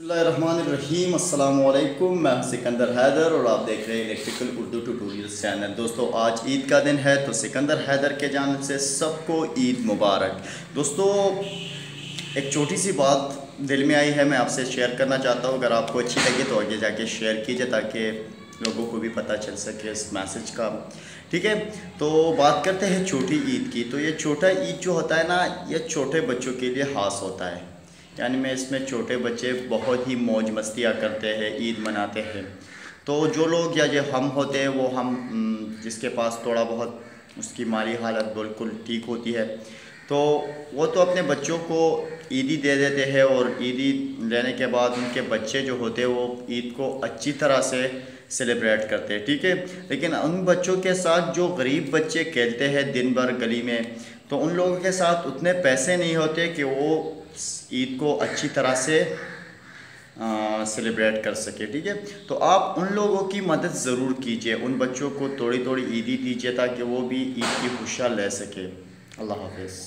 बिस्मिल्लाहिर्रहमानिर्रहीम। अस्सलाम वालेकुम। मैं हूं सिकंदर हैदर और आप देख रहे हैं इलेक्ट्रिकल उर्दू ट्यूटोरियल्स चैनल। दोस्तों, आज ईद का दिन है तो सिकंदर हैदर के जानिब से सबको ईद मुबारक। दोस्तों, एक छोटी सी बात दिल में आई है, मैं आपसे शेयर करना चाहता हूं। अगर आपको अच्छी लगे तो आगे जाके शेयर कीजिए ताकि लोगों को भी पता चल सके इस मैसेज का। ठीक है, तो बात करते हैं छोटी ईद की। तो ये छोटा ईद जो होता है ना, ये छोटे बच्चों के लिए ख़ास होता है। यानी मैं इसमें छोटे बच्चे बहुत ही मौज मस्तियाँ करते हैं, ईद मनाते हैं। तो जो लोग या जो हम होते हैं वो हम जिसके पास थोड़ा बहुत उसकी माली हालत बिल्कुल ठीक होती है तो वो तो अपने बच्चों को ईदी दे देते हैं और ईदी लेने के बाद उनके बच्चे जो होते हैं वो ईद को अच्छी तरह से सेलिब्रेट करते हैं। ठीक है, लेकिन उन बच्चों के साथ जो गरीब बच्चे खेलते हैं दिन भर गली में, तो उन लोगों के साथ उतने पैसे नहीं होते कि वो ईद को अच्छी तरह से सेलिब्रेट कर सके। ठीक है, तो आप उन लोगों की मदद ज़रूर कीजिए, उन बच्चों को थोड़ी थोड़ी ईदी दीजिए ताकि वो भी ईद की खुशियाँ ले सके। अल्लाह हाफ़िज़।